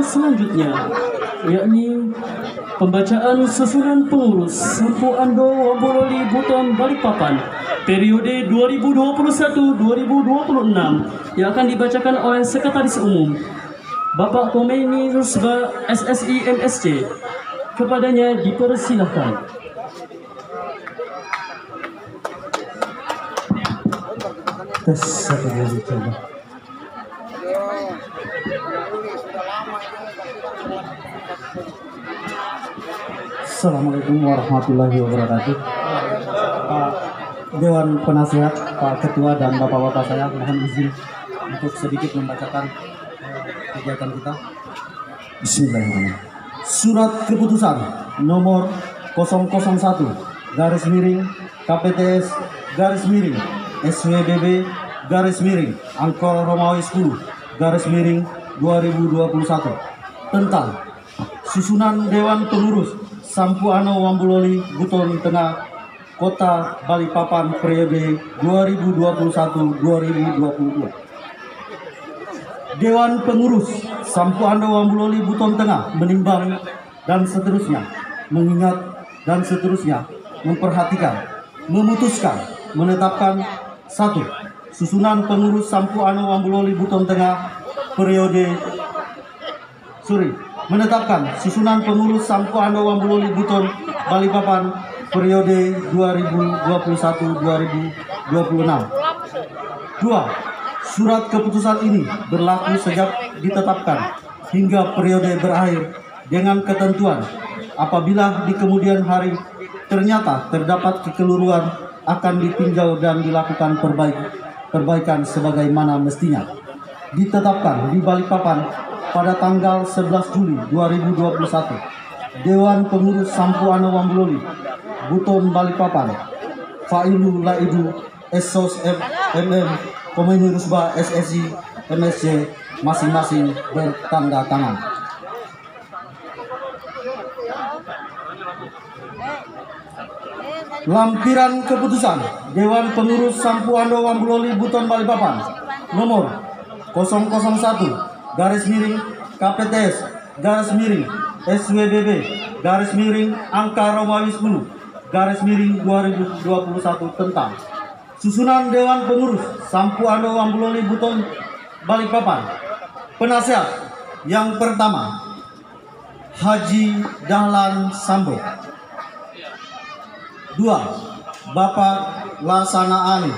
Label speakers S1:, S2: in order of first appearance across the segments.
S1: selanjutnya, yakni pembacaan susunan pengurus Sampu Ando Wambololi Buton Balikpapan periode 2021-2026 yang akan dibacakan oleh Sekretaris Umum Bapak Khomeini Rusba SSI MSC. Kepadanya dipersilahkan. Tes satu lagi coba. Assalamualaikum warahmatullahi wabarakatuh. Pak Dewan Penasihat, Pak Ketua dan Bapak-Bapak saya mohon izin untuk sedikit membacakan kegiatan kita. Bismillahirrahmanirrahim. Surat keputusan nomor 001 garis miring KPTS garis miring SWBB garis miring Angkor Romawi 10 garis miring 2021 tentang susunan Dewan Pengurus Sampu Ando Wambololi Buton Tengah Kota Balikpapan periode 2021-2022. Dewan Pengurus Sampu Ando Wambololi Buton Tengah menimbang dan seterusnya, mengingat dan seterusnya, memperhatikan, memutuskan, menetapkan 1. Susunan pengurus Sampu Ando Wambololi Buton Tengah menetapkan susunan pengurus Sampu Ando Wambololi Buton Balikpapan periode 2021-2026. 2. Surat keputusan ini berlaku sejak ditetapkan hingga periode berakhir dengan ketentuan apabila di kemudian hari ternyata terdapat kekeliruan akan ditinjau dan dilakukan perbaikan sebagaimana mestinya. Ditetapkan di Balikpapan pada tanggal 11 Juli 2021. Dewan Pengurus Sampu Ando Wambololi Buton Balikpapan Failu Laidu Esos MM Khomeini Rusba SSI MSC masing-masing bertanda tangan. Lampiran keputusan Dewan Pengurus Sampu Ando Wambololi Buton Balikpapan nomor 001 garis miring KPTS garis miring SWBB garis miring Angkor Romawi 10 garis miring 2021 tentang susunan Dewan Pengurus Sampu Ando Wambololi Buton Balikpapan. Penasihat yang pertama, Haji Dahlan Sambo. 2. Bapak Laksana Ani.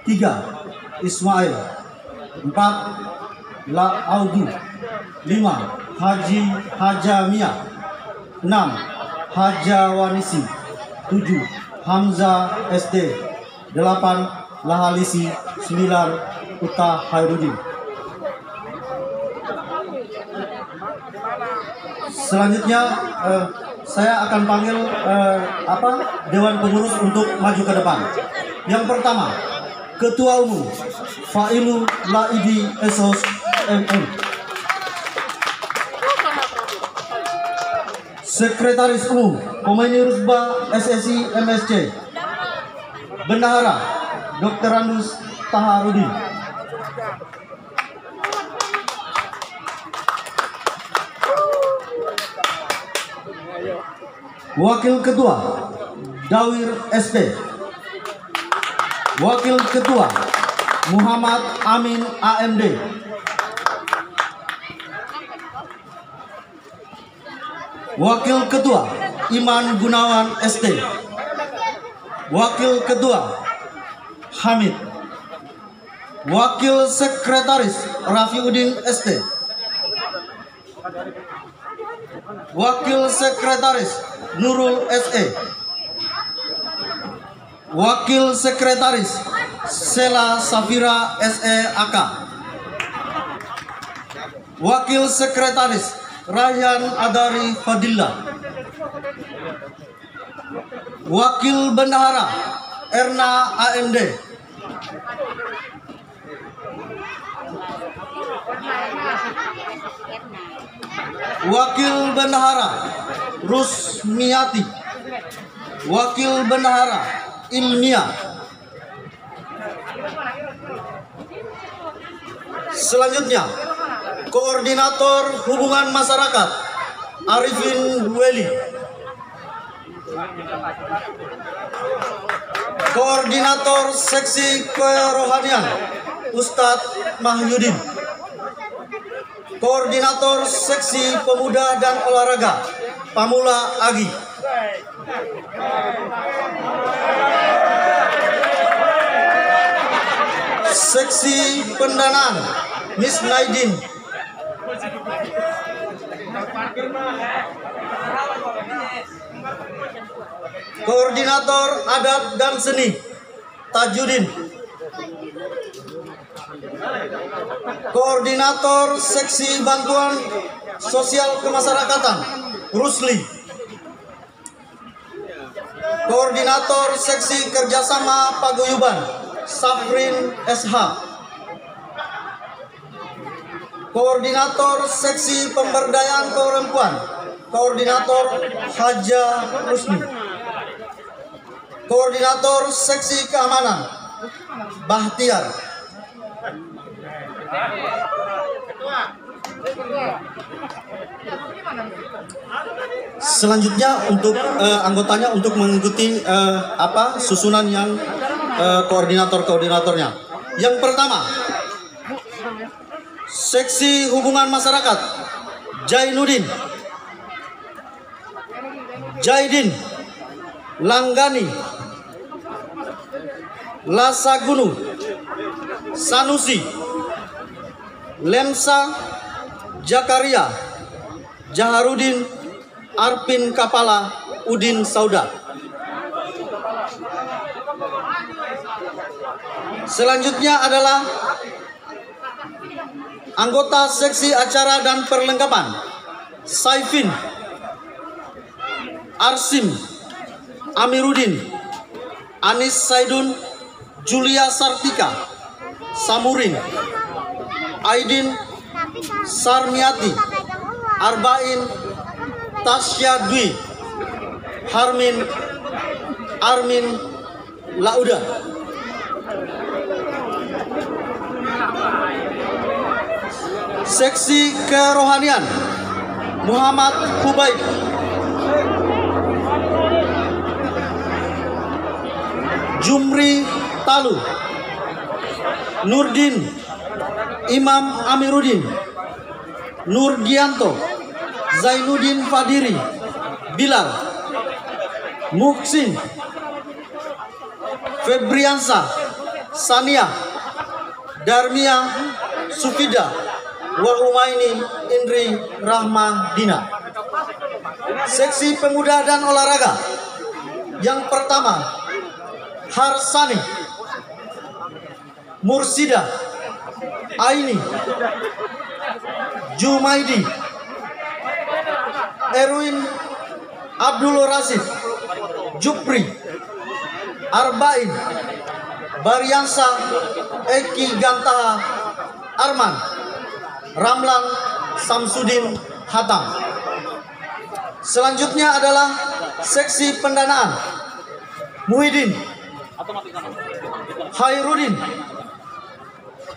S1: 3. Ismail. 4. La Audu. 5. Haji Hajamia. 6. Haja Wanisi. 7. Hamzah SD. 8. Lahalisi. 9. Uta Hairudin. Selanjutnya saya akan panggil Dewan Pengurus untuk maju ke depan. Yang pertama, Ketua Umum Failu Laidi Esos MM. Sekretaris Umum Khomeini Rusba SSI MSC. Bendahara Dr. Randus Taharudin. Wakil Ketua Dawir SP. Wakil Ketua Muhammad Amin AMD. Wakil Ketua Iman Gunawan ST. Wakil Ketua Hamid. Wakil Sekretaris Rafiuddin ST. Wakil Sekretaris Nurul SE. Wakil Sekretaris Sela Safira SE AK. Wakil Sekretaris Rayhan Adari Fadillah. Wakil Bendahara Erna AMD. Wakil Bendahara Rusmiati. Wakil Bendahara Ilmia. Selanjutnya Koordinator Hubungan Masyarakat Arifin Weli. Koordinator Seksi Kerohanian Ustadz Mahyudin. Koordinator Seksi Pemuda dan Olahraga Pamula Agi. Seksi Pendanaan Miss Naidin. Koordinator Adat dan Seni Tajudin. Koordinator Seksi Bantuan Sosial Kemasyarakatan Rusli. Koordinator Seksi Kerjasama Paguyuban Safrin SH. Koordinator Seksi Pemberdayaan Perempuan Koordinator Haja Rusni. Koordinator Seksi Keamanan Bahtiar. Selanjutnya untuk anggotanya untuk mengikuti susunan yang koordinatornya. Yang pertama, Seksi Hubungan Masyarakat Jainuddin, Jaidin, Langgani, Lasagunu, Sanusi, Lemsa, Jakaria, Jaharudin, Arpin Kapala, Udin Sauda. Selanjutnya adalah anggota Seksi Acara dan Perlengkapan Saifin, Arsim, Amiruddin, Anis Saidun, Julia Sartika, Samurin, Aidin, Sarmiati, Arbain, Tasya Dwi, Harmin, Armin, Lauda. Seksi Kerohanian Muhammad Hubaib, Jumri Talu, Nurdin, Imam Amiruddin, Nurdianto, Zainuddin Fadiri, Bilal, Muksin, Febriansa, Sania, Darmia, Sufida, Wahumaini, Indri, Rahmadina. Seksi Pemuda dan Olahraga. Yang pertama, Harsani, Mursida, Aini, Jumaidi, Erwin, Abdul Rasid, Jupri, Arbain, Bariansa, Eki Gantaha, Arman, Ramlan, Samsudin, Hatam. Selanjutnya adalah Seksi Pendanaan Muhyiddin, Hairudin,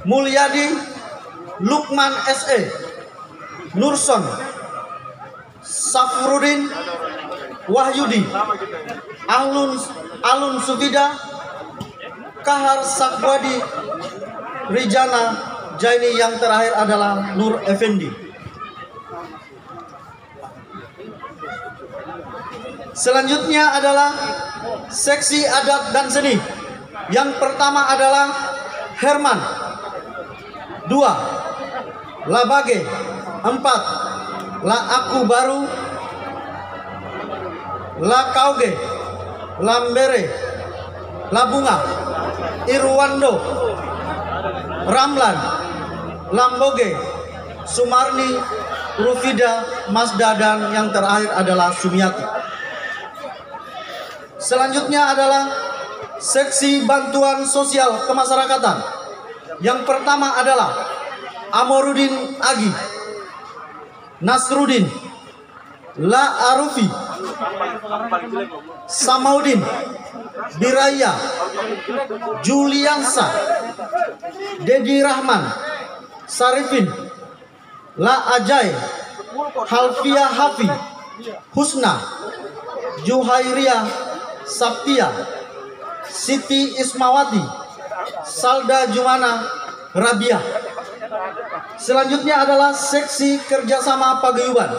S1: Mulyadi, Lukman SE, Nurson, Safrudin, Wahyudi, Alun Sufida, Kahar Sakwadi, Rijana Jaini. Yang terakhir adalah Nur Effendi. Selanjutnya adalah Seksi Adat dan Seni. Yang pertama adalah Herman, 2 Labage, 4 La Aku Baru, La Kauge, Lambere, Labunga, Irwando, Ramlan, Lamboge, Sumarni, Rufida, Masda, dan yang terakhir adalah Sumiati. Selanjutnya adalah Seksi Bantuan Sosial Kemasyarakatan. Yang pertama adalah Amorudin Agi, Nasrudin, La Arufi, Samaudin, Biraya, Juliansa, Dedi Rahman, Sarifin, La Ajai, Halfia Hafi, Husna, Juhairia Sabtia, Siti Ismawati, Salda Jumana Rabia. Selanjutnya adalah seksi kerjasama paguyuban.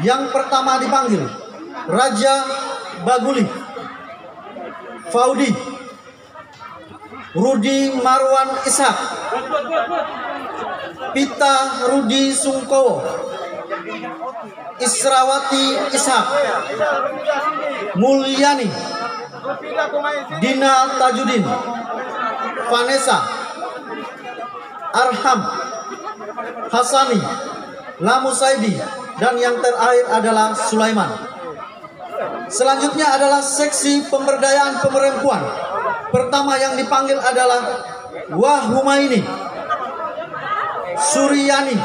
S1: Yang pertama dipanggil Raja Baguli, Faudi, Rudi Marwan Ishak, Pita Rudi Sungkowo, Israwati Ishak, Mulyani, Dina Tajudin, Vanessa, Arham, Hasani, Lamusaidi, dan yang terakhir adalah Sulaiman. Selanjutnya adalah seksi pemberdayaan perempuan. Pertama yang dipanggil adalah Wahumaini, Suryani,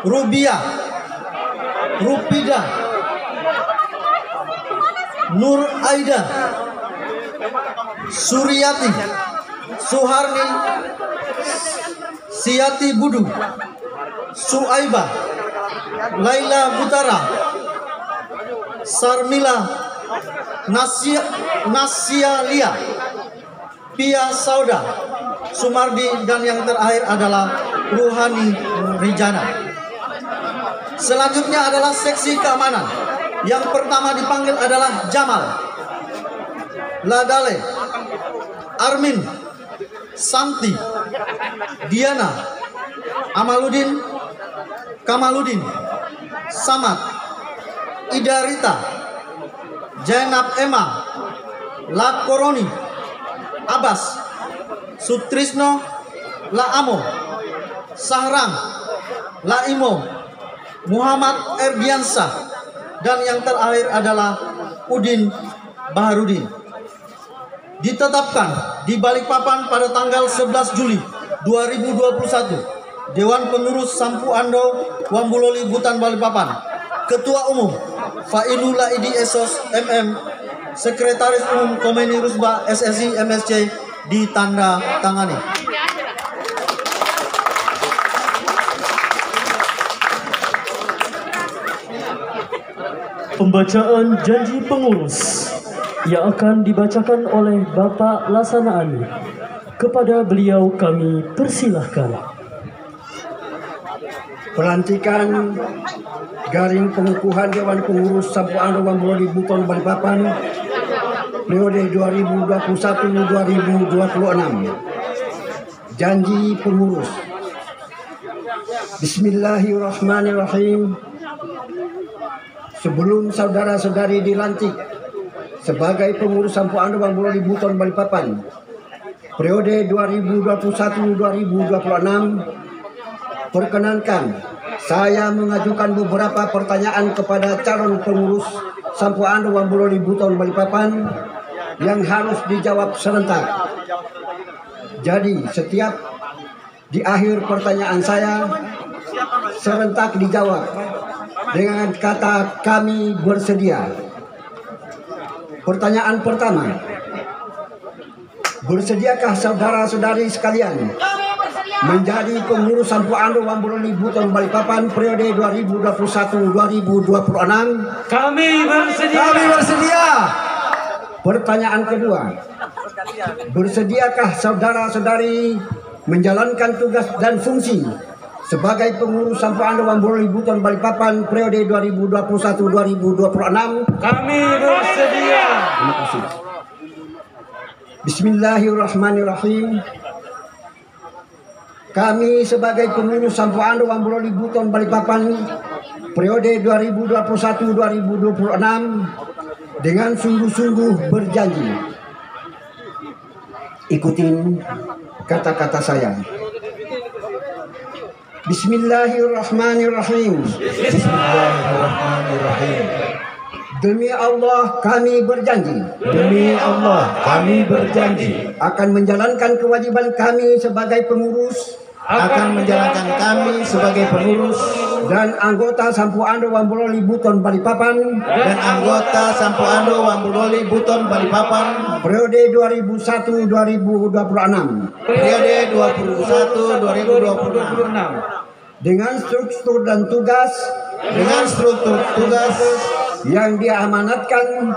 S1: Rubia, Rupida, Nur Aida, Suryati, Suharni, Siati Budu, Suaiba, Laila Butara, Sarmila, Nasia Lia, Pia Sauda, Sumardi, dan yang terakhir adalah Ruhani Rijana. Selanjutnya adalah seksi keamanan. Yang pertama dipanggil adalah Jamal, Ladale, Armin, Santi, Diana, Amaludin, Kamaludin, Samad, Ida Rita, Jainab Emma, Lakoroni, Abbas, Sutrisno, Laamo, Sahrang, Laimo, Muhammad Erdiansa, dan yang terakhir adalah Udin Baharudin. Ditetapkan di Balikpapan pada tanggal 11 Juli 2021, Dewan Pengurus Sampu Ando Wambuloli Butan Balikpapan. Ketua Umum Failul Laidi Esos MM, Sekretaris Umum Komeni Rusba SSI MSC ditanda tangani.
S2: Pembacaan janji pengurus yang akan dibacakan oleh Bapak Laksanaan. Kepada beliau kami persilahkan.
S3: Pelantikan garing pengukuhan Dewan Pengurus Sampu Ando Wambuloli Buton Balikpapan periode 2021-2026. Janji pengurus. Bismillahirrahmanirrahim. Sebelum saudara-saudari dilantik sebagai pengurus Sampu Ando Wambuloli Buton Balikpapan periode 2021-2026, perkenankan saya mengajukan beberapa pertanyaan kepada calon pengurus Sampu Ando Wambuloli Buton Balikpapan yang harus dijawab serentak. Jadi setiap di akhir pertanyaan saya serentak dijawab dengan kata kami bersedia. Pertanyaan pertama, bersediakah saudara-saudari sekalian menjadi pengurus Sampu Ando Wambuloli Buton Balikpapan periode 2021-2026?
S2: Kami bersedia.
S3: Kami bersedia. Pertanyaan kedua, bersediakah saudara-saudari menjalankan tugas dan fungsi sebagai pengurus Sampu Ando Wambuloli Buton Balikpapan periode 2021-2026?
S2: Kami bersedia.
S3: Terima kasih. Bismillahirrahmanirrahim. Kami sebagai pengurus Sampu Ando Wambuloli Buton Balikpapan periode 2021-2026 dengan sungguh-sungguh berjanji. Ikutin kata-kata saya. Bismillahirrahmanirrahim.
S4: Bismillahirrahmanirrahim.
S3: Demi Allah kami berjanji.
S4: Demi Allah kami berjanji
S3: Akan menjalankan kewajiban kami sebagai pengurus.
S4: akan menjalankan kami sebagai pengurus
S3: Dan anggota Sampu Ando Wambuloli Buton Balikpapan.
S4: dan anggota Sampu Ando Wambuloli Buton Balikpapan
S3: Periode 2001-2026.
S4: periode 2021-2026
S3: dengan struktur dan tugas yang diamanatkan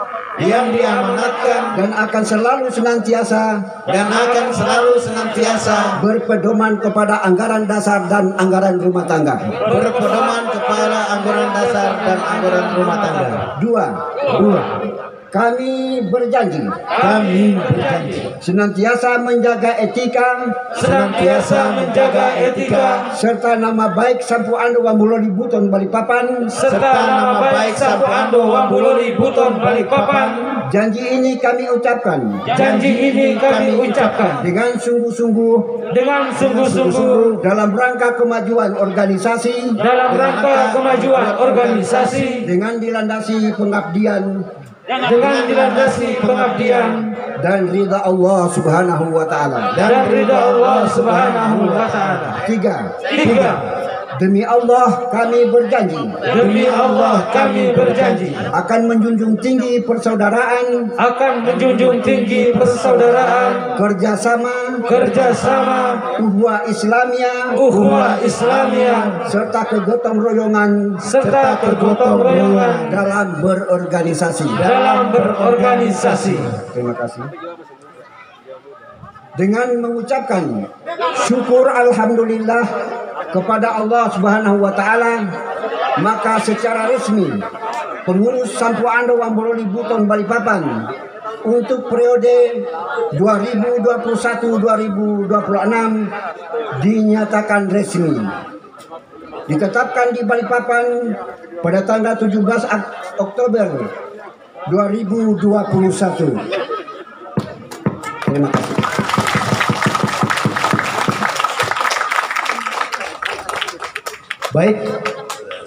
S3: dan akan selalu senantiasa berpedoman kepada anggaran dasar dan anggaran rumah tangga. Dua, kami berjanji senantiasa menjaga etika serta nama baik Sampu Ando Wambuloli Buton Balikpapan. Janji ini kami ucapkan dengan sungguh-sungguh dalam rangka kemajuan organisasi dengan dilandasi pengabdian dan ridha Allah Subhanahu wa taala. Tiga, demi Allah kami berjanji akan menjunjung tinggi persaudaraan, kerjasama, ukhuwah Islamiyah, serta kegotong royongan dalam berorganisasi. Terima kasih. Dengan mengucapkan syukur alhamdulillah kepada Allah Subhanahu wa taala, maka secara resmi pengurus Sampu Ando Wambuloli Buton Balikpapan untuk periode 2021-2026 dinyatakan resmi. Ditetapkan di Balikpapan pada tanggal 17 Oktober 2021. Terima kasih.
S4: Baik,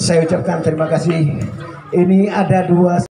S4: saya ucapkan terima kasih. Ini ada dua